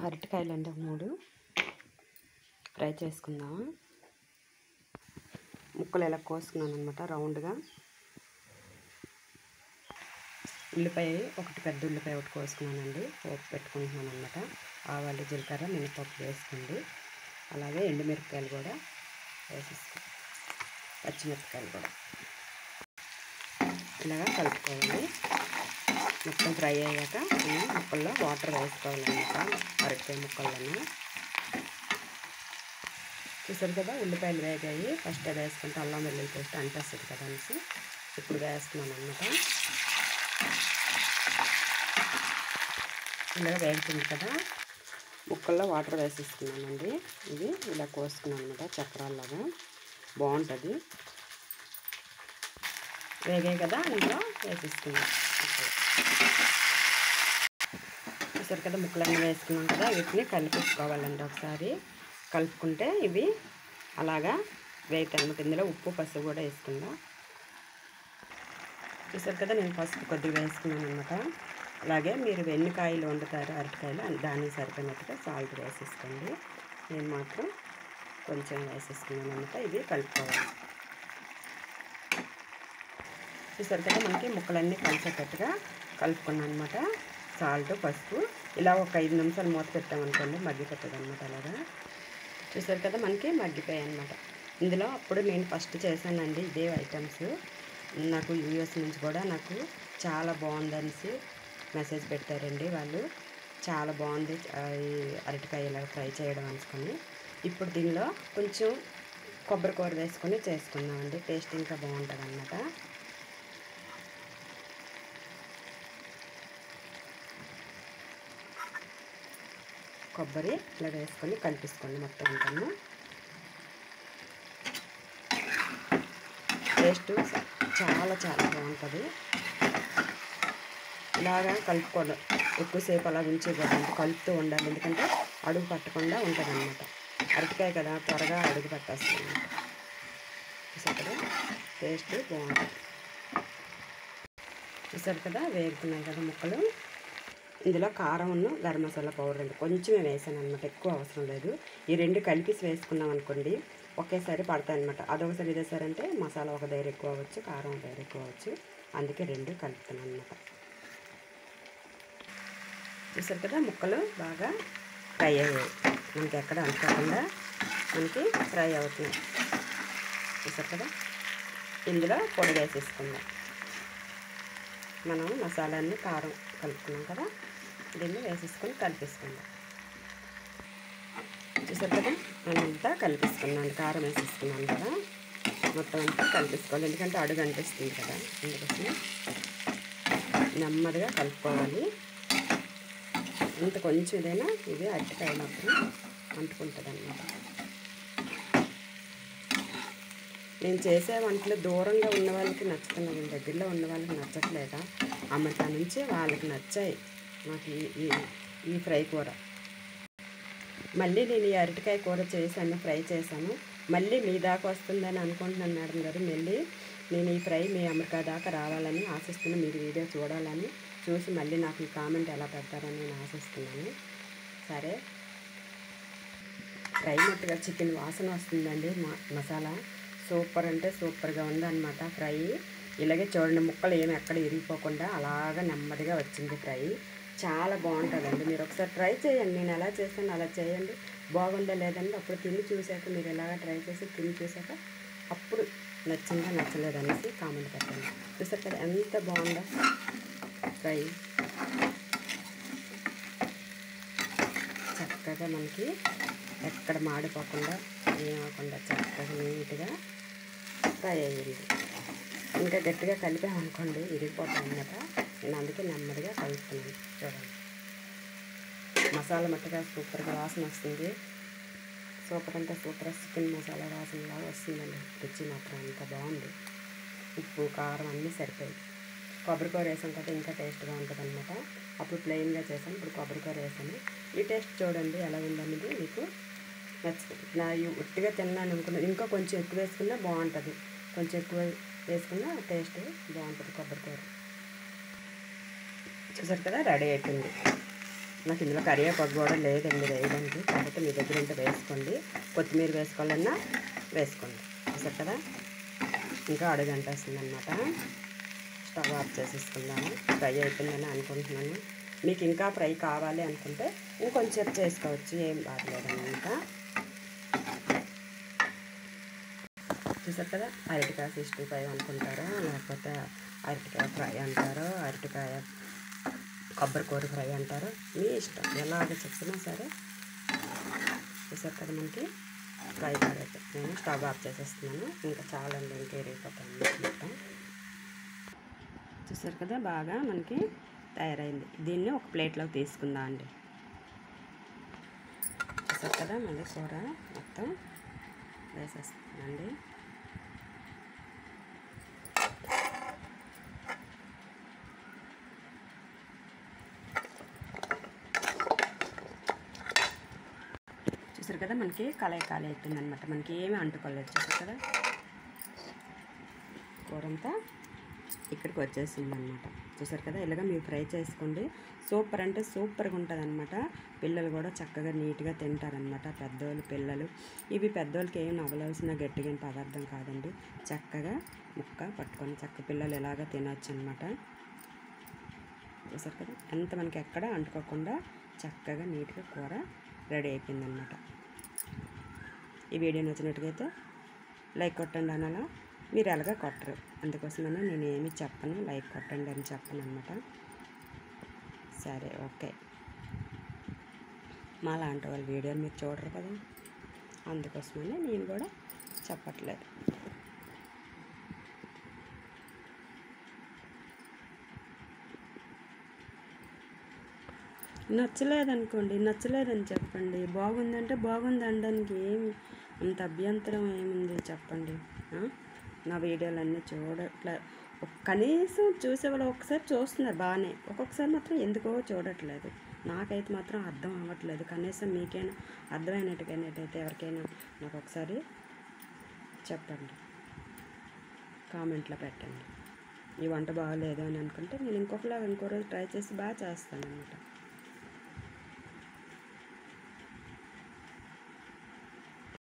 అరటికాయలండి 3 fry చేసుకుందాం. ముక్కలు ఇలా కోసుకున్నాను అనమాట రౌండ్గా. ఉల్లిపాయ ఒకటి, పెద్ద ఉల్లిపాయ ఒకటి కోసుకున్నానండి. పోపు పెట్టుకుంటున్నాను అనమాట. ఆవాలు, జీలకర్ర, మినపప్పు వేసుకోండి. అలాగే ఎండుమిరపకాయలు కూడా వేసేసుకోండి, పచ్చిమిరపకాయలు కూడా ఇలాగా కలుపుకోవాలి. మొత్తం ఫ్రై అయ్యాక ముక్కల్లో వాటర్ వేసుకోవాలన్నమాట. అరటికాయ ముక్కలను చూసారు కదా, ఉల్లిపాయలు వేగాయి. ఫస్ట్ అది వేసుకుంటే అల్లం వెల్లుల్లి పేస్ట్ అంటేస్తుంది కదా అనేసి ఇప్పుడు వేస్తున్నాను అనమాట. ఇలా వేగుతుంది కదా, ముక్కల్లో వాటర్ వేసేసుకున్నానండి. ఇది ఇలా కోసుకున్నాను అనమాట, చక్రాల్లాగా బాగుంటుంది. వేగాయి కదా, ఇందులో వేసేసుకున్నాం. చూసారు కదా, ముక్కలన్నీ వేసుకున్నాం కదా, వీటిని కలిపేసుకోవాలండి. ఒకసారి కలుపుకుంటే ఇవి అలాగా వేగుతాయి అనమాట. ఇందులో ఉప్పు, పసుపు కూడా వేసుకుందాం. చూసారు కదా, నేను పసుపు కొద్దిగా వేసుకున్నాను అనమాట. అలాగే మీరు ఎన్ని కాయలు వండుతారు అరటికాయలు దానికి సరిపోయినట్టుగా సాల్ట్ వేసేసుకోండి. నేను మాత్రం కొంచెం వేసేసుకున్నాను అనమాట. ఇది కలుపుకోవాలి. చూసారు కదా, మనకి ముక్కలన్నీ కలిసేటట్టుగా కలుపుకున్నాను అనమాట. సాల్ట్, పసుపు ఇలా ఒక 5 నిమిషాలు మూత పెట్టామనుకోండి, మగ్గిపోతుంది అనమాట. అలాగా చూసారు కదా, మనకి మగ్గిపోయాయి అనమాట. ఇందులో అప్పుడు నేను ఫస్ట్ చేశానండి ఇదే ఐటమ్స్. నాకు యూఎస్ నుంచి కూడా నాకు చాలా బాగుందనేసి మెసేజ్ పెట్టారండి వాళ్ళు. చాలా బాగుంది ఈ అరటికాయ ఇలా ఫ్రై చేయడం అనుకుని. ఇప్పుడు దీనిలో కొంచెం కొబ్బరి కూర వేసుకొని చేసుకున్నామండి. టేస్ట్ ఇంకా బాగుంటుంది అన్నమాట. కొబ్బరి ఇలా వేసుకొని కలిపేసుకోండి మొత్తం అంతాను. టేస్ట్ చాలా చాలా బాగుంటుంది. ఇలాగా కలుపుకోవడం, ఎక్కువసేపు అలా ఉంచేయకూడదు, కలుపుతూ ఉండాలి. ఎందుకంటే అడుగు పట్టకుండా ఉంటుంది అన్నమాట. అరటికాయ కదా, త్వరగా అడుగు పట్టేస్తుంది అన్నమాట. చూసారు కదా, టేస్ట్ బాగుంటుంది. చూసారు కదా, వేగుతున్నాయి కదా ముక్కలు. ఇందులో కారంను గరం మసాలా పౌడర్ అండి కొంచెమే వేసాను అనమాట, ఎక్కువ అవసరం లేదు. ఈ 2 కలిపి వేసుకున్నాం అనుకోండి, ఒకేసారి పడతాయి అనమాట. అదొకసారి ఇదేసారంటే మసాలా ఒక దగ్గర ఎక్కువ అవ్వచ్చు, కారం ఒక దగ్గర ఎక్కువ అవ్వచ్చు. అందుకే 2 కలుపుతున్నాను అనమాట. చూసారు కదా, ముక్కలు బాగా ఫ్రై అయ్యాయి. మనకి ఎక్కడ అంటకుండా మనకి ఫ్రై అవుతున్నాయి. చూసారు కదా, ఇందులో పొడి వేసేసుకుందాం. మనం మసాలాన్ని కారం కలుపుకున్నాం కదా, దీన్ని వేసేసుకొని కలిపేసుకుందాం. చూసారు కదా, అంతా కలిపేసుకున్నాను. కారం వేసేసుకున్నాను కదా, మొత్తం అంతా కలిపేసుకోవాలి. ఎందుకంటే అడుగు అనిపిస్తుంది కదా, అందుకోసం నెమ్మదిగా కలుపుకోవాలి. ఇంత కొంచెం ఇదైనా ఇది అరటికాయ మాత్రం అంటుకుంటుంది అన్నమాట. నేను చేసే వంటలు దూరంగా ఉన్న వాళ్ళకి నచ్చుతున్నాను, దగ్గరలో ఉన్న వాళ్ళకి నచ్చట్లేదా. అమెరికా నుంచి వాళ్ళకి నచ్చాయి నాకు ఈ ఫ్రై కూర. మళ్ళీ నేను ఈ అరటికాయ కూర చేశాను, ఫ్రై చేశాను. మళ్ళీ మీ దాకా వస్తుందని అనుకుంటున్నాను మేడం గారు. మళ్ళీ నేను ఈ ఫ్రై మీ అమెరికా దాకా రావాలని ఆశిస్తున్నాను. మీరు వీడియో చూడాలని, చూసి మళ్ళీ నాకు ఈ కామెంట్ ఎలా పెడతారని నేను ఆశిస్తున్నాను. సరే, ఫ్రై మట్టుగా చికెన్ వాసన వస్తుందండి. మసాలా సూపర్ అంటే సూపర్గా ఉందన్నమాట ఫ్రై. ఇలాగే చూడండి, ముక్కలు ఏమి ఎక్కడ ఇరిగిపోకుండా అలాగా నెమ్మదిగా వచ్చింది ఫ్రై. చాలా బాగుంటుందండి. మీరు ఒకసారి ట్రై చేయండి. నేను ఎలా చేస్తాను అలా చేయండి. బాగుందా లేదండి అప్పుడు తిని చూశాక, మీరు ఎలాగ ట్రై చేసి తిని చూశాక అప్పుడు నచ్చిందా నచ్చలేదనేసి కామెంట్ పెట్టండి. చూసారు కదా ఎంత బాగుందో ఫ్రై. చక్కగా మనకి ఎక్కడ మాడిపోకుండా ఏమవకుండా చక్కగా నీట్గా ఫ్రై అయ్యింది. ఇంకా గట్టిగా కలిపామనుకోండి ఇరిగిపోతాం అన్నమాట. నేను అందుకే నెమ్మదిగా కలుపుతున్నాను. చూడండి, మసాలా మట్టుగా సూపర్గా వాసన వస్తుంది. సూపర్ అంటే సూపర్ చికెన్ మసాలా వాసనలాగా వస్తుందండి. రుచి మాత్రం అంత బాగుంది. ఉప్పు, కారం అన్నీ సరిపోయి. కొబ్బరికూర వేసాం కదా, ఇంకా టేస్ట్గా ఉంటుంది అనమాట. అప్పుడు ప్లెయిన్గా చేసాను, ఇప్పుడు కొబ్బరికూర వేసాను. ఈ టేస్ట్ చూడండి ఎలా ఉందనేది మీకు నచ్చుతుంది. నా ఉట్టిగా తిన్నాను అనుకున్నాను, ఇంకా కొంచెం ఎక్కువ వేసుకున్నా బాగుంటుంది. కొంచెం ఎక్కువ వేసుకున్న టేస్ట్ బాగుంటుంది కొబ్బరికూర. చూసారు కదా, రెడీ అయిపోయింది. నాకు ఇందులో కరివేపాకు కూడా లేదండి వేయడానికి, కాబట్టి మీ దగ్గర ఉంటే వేసుకోండి. కొత్తిమీర వేసుకోవాలన్నా వేసుకోండి. చూసారు కదా, ఇంకా అడుగంట వస్తుందన్నమాట. స్టవ్ ఆఫ్ చేసేసుకుందాము. ఫ్రై అయిపోయిందని అనుకుంటున్నాను. మీకు ఇంకా ఫ్రై కావాలి అనుకుంటే ఇంకొంచెం చేసుకోవచ్చు, ఏం బాగలేదన్నమాట. చూసారు కదా, అరటికాయ 65 అనుకుంటారో, లేకపోతే అరటికాయ ఫ్రై అంటారో, అరటికాయ కొబ్బరికూర ఫ్రై అంటారో, మీ ఇష్టం, ఎలాగ చెప్పినా సరే. చూసారు కదా, మనకి ఫ్రై కాలేదు. నేను స్టవ్ ఆఫ్ చేసేస్తున్నాను. ఇంకా చాలండి, ఇంకా ఎరిగిపోతాను మొత్తం. చూసారు కదా, బాగా మనకి తయారైంది. దీన్ని ఒక ప్లేట్లోకి తీసుకుందాం అండి. చూసారు కదా, మళ్ళీ కూర మొత్తం వేసేస్తున్నానండి. చూసారు కదా, మనకి కళాయి అయిపోయిందనమాట. మనకి ఏమీ అంటుకోలేదు. చూసారు కదా, కూర అంతా ఇక్కడికి వచ్చేసింది అనమాట. చూసారు కదా, ఇలాగ మీరు ఫ్రై చేసుకోండి. సూపర్ అంటే సూపర్గా ఉంటుంది అనమాట. పిల్లలు కూడా చక్కగా నీట్గా తింటారనమాట, పెద్దోళ్ళు పిల్లలు. ఇవి పెద్దోళ్ళకి ఏమి నవ్వలవలసిన గట్టిగా పదార్థం కాదండి. చక్కగా ముక్క పట్టుకొని పిల్లలు ఎలాగ తినచ్చు అనమాట. చూసారు కదా, ఎంత మనకి ఎక్కడ అంటుకోకుండా చక్కగా నీట్గా కూర రెడీ అయిపోయిందనమాట. ఈ వీడియో నచ్చినట్టుగైతే లైక్ కొట్టండి అనాలా, మీరు ఎలాగా కొట్టరు, అందుకోసమనే నేను ఏమి చెప్పను, లైక్ కొట్టండి అని చెప్పను అనమాట. సరే, ఓకే. మా లాంటి వాళ్ళ వీడియోలు మీరు చూడరు కదా, అందుకోసమనే నేను కూడా చెప్పట్లేదు. నచ్చలేదనుకోండి, నచ్చలేదని చెప్పండి. బాగుందంటే బాగుంది అనడానికి ఏమి అంత అభ్యంతరం ఏముంది చెప్పండి. నా వీడియోలన్నీ చూడట్లే, కనీసం చూసేవాళ్ళు ఒకసారి చూస్తున్నారు బాగానే, ఒక్కొక్కసారి మాత్రం ఎందుకో చూడట్లేదు. నాకైతే మాత్రం అర్థం అవ్వట్లేదు. కనీసం మీకైనా అర్థమైనట్టుగానైతే ఎవరికైనా నాకు ఒకసారి చెప్పండి, కామెంట్లో పెట్టండి. ఈ వంట బాగోలేదు అని అనుకుంటే నేను ఇంకో రోజు ట్రై చేసి బాగా చేస్తాను అన్నమాట.